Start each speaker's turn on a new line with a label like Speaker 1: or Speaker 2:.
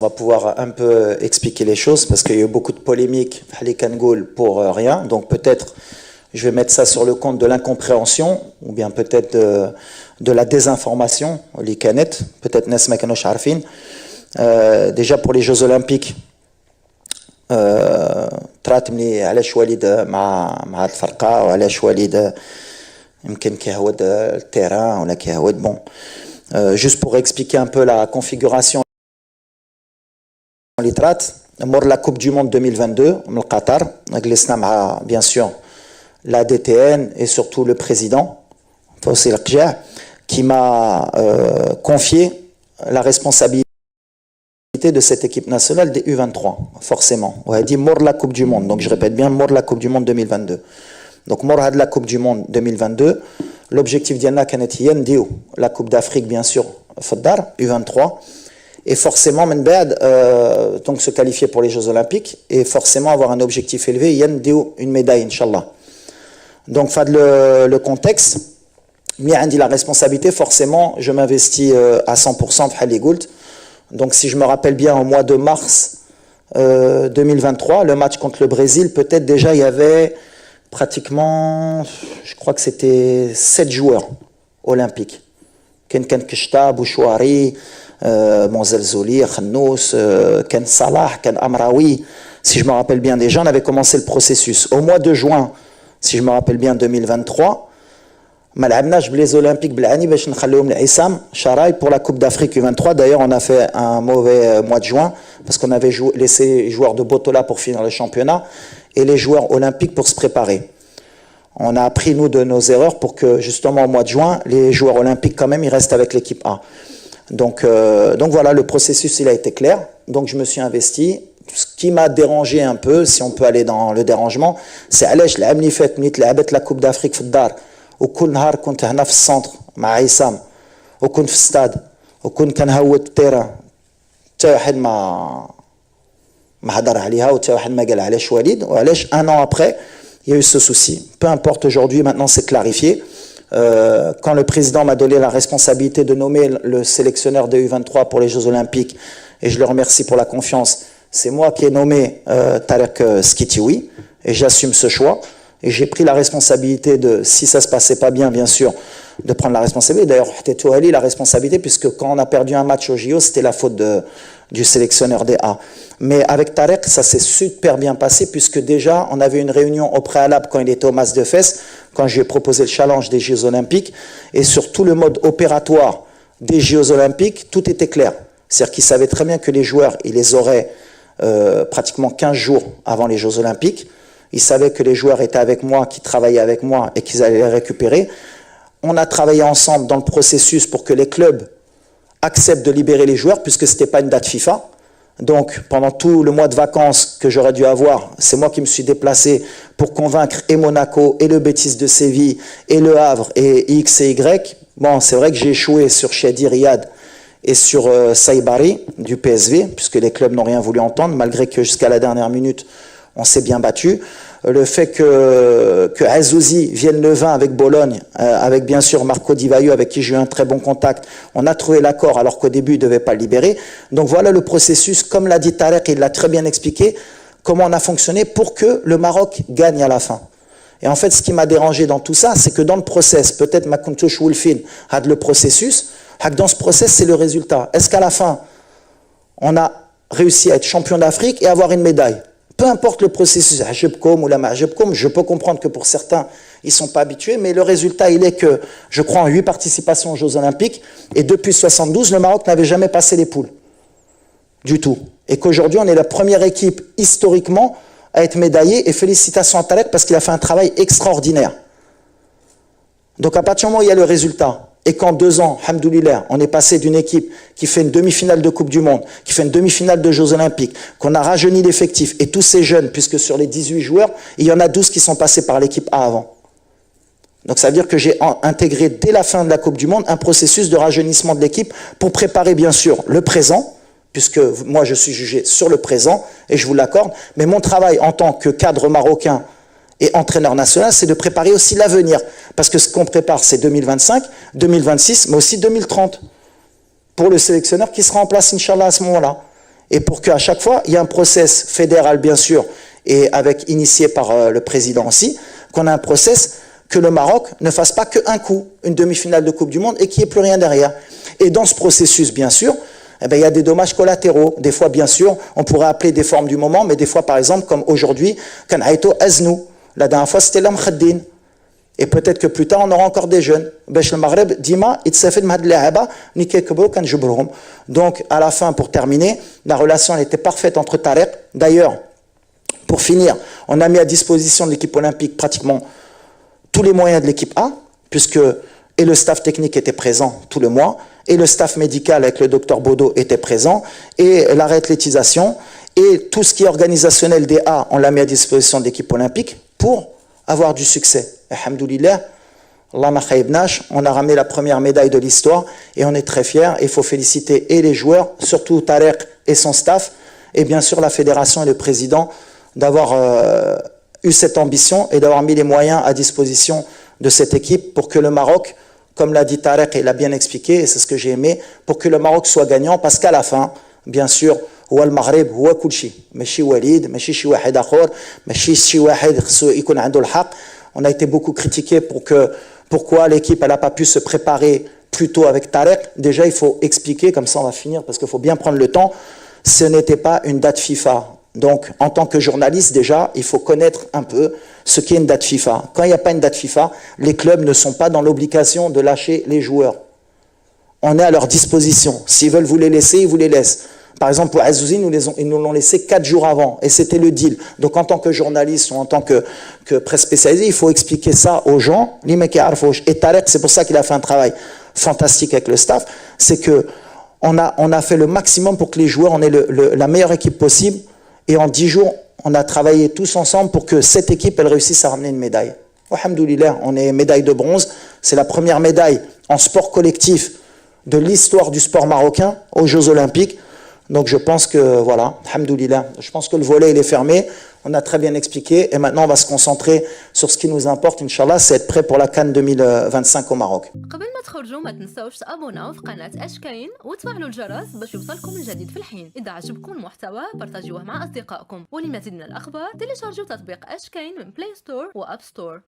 Speaker 1: On va pouvoir un peu expliquer les choses parce qu'il y a eu beaucoup de polémiques pour rien. Donc peut-être je vais mettre ça sur le compte de l'incompréhension ou bien peut-être de la désinformation, les canettes, peut-être Nesma Kanosh Arfin. Déjà pour les Jeux Olympiques, تراتمني علاش والد مع هاد الفرقة وعلاش والد يمكن كيهود التيران ولا كيهود bon. Juste pour expliquer un peu la configuration mort la Coupe du Monde 2022 au Qatar, bien sûr la DTN et surtout le président qui m'a confié la responsabilité de cette équipe nationale des U23, forcément. On a dit mort la Coupe du Monde, donc je répète bien mort la Coupe du Monde 2022. Donc mort de la Coupe du Monde 2022, l'objectif d'Yanna Kanetiyen Dio, la Coupe d'Afrique bien sûr, Faddar, U23. Et forcément, donc se qualifier pour les Jeux Olympiques et forcément avoir un objectif élevé, une médaille, Inch'Allah. Donc, le contexte, dit la responsabilité, forcément, je m'investis à 100% de Haligoult. Donc, si je me rappelle bien, au mois de mars 2023, le match contre le Brésil, peut-être déjà il y avait pratiquement, je crois que c'était 7 joueurs olympiques. Ken Kishta, Bouchouari, Monzelzouli, Khannous, Ken Salah, Ken Amraoui, si je me rappelle bien déjà, on avait commencé le processus. Au mois de juin, si je me rappelle bien, 2023, les Olympiques pour la Coupe d'Afrique U23. D'ailleurs, on a fait un mauvais mois de juin parce qu'on avait laissé les joueurs de Botola pour finir le championnat et les joueurs olympiques pour se préparer. On a appris, nous, de nos erreurs pour que, justement, au mois de juin, les joueurs olympiques, quand même, ils restent avec l'équipe A. Donc voilà, le processus, il a été clair. Donc, je me suis investi. Ce qui m'a dérangé un peu, si on peut aller dans le dérangement, c'est علاش العام اللي فات ملي لعبت لا كوب دافريك في الدار وكل نهار كنت هنا في السنتر مع عصام وكنت في الستاد وكنت كنهود التيران حتى واحد ما هضر عليها وحتى واحد ما قال علاش وليد وعلاش un an après il y a eu ce souci. Peu importe aujourd'hui, maintenant c'est clarifié. Quand le président m'a donné la responsabilité de nommer le sélectionneur des U23 pour les Jeux Olympiques, et je le remercie pour la confiance, c'est moi qui ai nommé Tarek Skitioui, et j'assume ce choix. Et j'ai pris la responsabilité de, si ça se passait pas bien, bien sûr, de prendre la responsabilité. D'ailleurs, Teto Ali, la responsabilité, puisque quand on a perdu un match au JO, c'était la faute du sélectionneur des A. Mais avec Tarek, ça s'est super bien passé, puisque déjà, on avait une réunion au préalable quand il était au Mas de Fès, quand je lui ai proposé le challenge des Jeux Olympiques, et sur tout le mode opératoire des Jeux Olympiques, tout était clair. C'est-à-dire qu'il savait très bien que les joueurs, il les aurait pratiquement 15 jours avant les Jeux Olympiques. Il savait que les joueurs étaient avec moi, qui travaillaient avec moi et qu'ils allaient les récupérer. On a travaillé ensemble dans le processus pour que les clubs acceptent de libérer les joueurs, puisque ce n'était pas une date FIFA. Donc, pendant tout le mois de vacances que j'aurais dû avoir, c'est moi qui me suis déplacé pour convaincre et Monaco, et le Betis de Séville, et le Havre, et X et Y. Bon, c'est vrai que j'ai échoué sur Shadi Riyad et sur Saïbari du PSV, puisque les clubs n'ont rien voulu entendre, malgré que jusqu'à la dernière minute, on s'est bien battu. Le fait que Azouzi vienne le 20 avec Bologne, avec bien sûr Marco Di Vaio, avec qui j'ai eu un très bon contact, on a trouvé l'accord alors qu'au début il ne devait pas le libérer. Donc voilà le processus, comme l'a dit Tarek, il l'a très bien expliqué, comment on a fonctionné pour que le Maroc gagne à la fin. Et en fait, ce qui m'a dérangé dans tout ça, c'est que dans le process, peut-être ma Kuntouch Wolfin a le processus, dans ce process, c'est le résultat. Est-ce qu'à la fin, on a réussi à être champion d'Afrique et avoir une médaille? Peu importe le processus, je peux comprendre que pour certains, ils ne sont pas habitués, mais le résultat, il est que, je crois, en 8 participations aux Jeux Olympiques, et depuis 72, le Maroc n'avait jamais passé les poules. Du tout. Et qu'aujourd'hui, on est la première équipe, historiquement, à être médaillée, et félicitations à Tarek, parce qu'il a fait un travail extraordinaire. Donc, à partir du moment où il y a le résultat, et qu'en 2 ans, hamdoulillah, on est passé d'une équipe qui fait une demi-finale de Coupe du Monde, qui fait une demi-finale de Jeux Olympiques, qu'on a rajeuni l'effectif, et tous ces jeunes, puisque sur les 18 joueurs, il y en a 12 qui sont passés par l'équipe A avant. Donc ça veut dire que j'ai intégré dès la fin de la Coupe du Monde un processus de rajeunissement de l'équipe pour préparer bien sûr le présent, puisque moi je suis jugé sur le présent, et je vous l'accorde, mais mon travail en tant que cadre marocain et entraîneur national, c'est de préparer aussi l'avenir. Parce que ce qu'on prépare, c'est 2025, 2026, mais aussi 2030. Pour le sélectionneur qui sera en place, Inch'Allah, à ce moment-là. Et pour qu'à chaque fois, il y ait un process fédéral, bien sûr, et initié par le président aussi, qu'on a un process que le Maroc ne fasse pas qu'un coup, une demi-finale de Coupe du Monde, et qu'il n'y ait plus rien derrière. Et dans ce processus, bien sûr, eh bien, il y a des dommages collatéraux. Des fois, bien sûr, on pourrait appeler des formes du moment, mais des fois, par exemple, comme aujourd'hui, quand Aïto Aznou, la dernière fois, c'était l'Amkhaddin. Et peut-être que plus tard, on aura encore des jeunes. Le Maghreb, Dima, donc, à la fin, pour terminer, la relation elle était parfaite entre Tarek. D'ailleurs, pour finir, on a mis à disposition de l'équipe olympique pratiquement tous les moyens de l'équipe A, puisque et le staff technique était présent tout le mois, et le staff médical avec le docteur Bodo était présent, et la réathlétisation, et tout ce qui est organisationnel des A, on l'a mis à disposition de l'équipe olympique pour avoir du succès. Alhamdoulilah, Allah ma khaybnash, on a ramené la première médaille de l'histoire et on est très fiers. Il faut féliciter et les joueurs, surtout Tarek et son staff, et bien sûr la fédération et le président d'avoir eu cette ambition et d'avoir mis les moyens à disposition de cette équipe pour que le Maroc, comme l'a dit Tarek et il l'a bien expliqué, et c'est ce que j'ai aimé, pour que le Maroc soit gagnant, parce qu'à la fin, bien sûr, هو المغرب هو كل شيء ماشي وليد ماشي شي واحد اخر ماشي شي واحد خصو يكون عنده الحق. On a été beaucoup critiqué pourquoi l'équipe n'a pas pu se préparer plus tôt avec Tarek. Déjà, il faut expliquer, comme ça on va finir, parce qu'il faut bien prendre le temps. Ce n'était pas une date FIFA. Donc, en tant que journaliste, déjà, il faut connaître un peu ce qu'est une date FIFA. Quand il n'y a pas une date FIFA, les clubs ne sont pas dans l'obligation de lâcher les joueurs. On est à leur disposition. S'ils veulent vous les laisser, ils vous les laissent. Par exemple, pour Azouzi, ils nous l'ont laissé 4 jours avant, et c'était le deal. Donc, en tant que journaliste ou en tant que presse spécialisée, il faut expliquer ça aux gens. Et Tarek, c'est pour ça qu'il a fait un travail fantastique avec le staff, c'est que on a fait le maximum pour que les joueurs, on ait la meilleure équipe possible, et en 10 jours, on a travaillé tous ensemble pour que cette équipe, elle réussisse à ramener une médaille. Alhamdoulilah, on est médaille de bronze. C'est la première médaille en sport collectif de l'histoire du sport marocain aux Jeux Olympiques. Donc je pense que, voilà, alhamdoulilah, je pense que le volet il est fermé, on a très bien expliqué, et maintenant on va se concentrer sur ce qui nous importe, Inch'Allah, c'est être prêt pour la CAN 2025 au Maroc.
Speaker 2: قبل ما تخرجوا ما تنسوش تابوناو في قناة أشكاين وتفعلوا الجرس باش يوصلكم الجديد في الحين. إذا عجبكم المحتوى بارتاجيوه مع أصدقائكم، ولمزيد من الأخبار تيليشارجوا تطبيق أشكاين من بلاي ستور وأب ستور.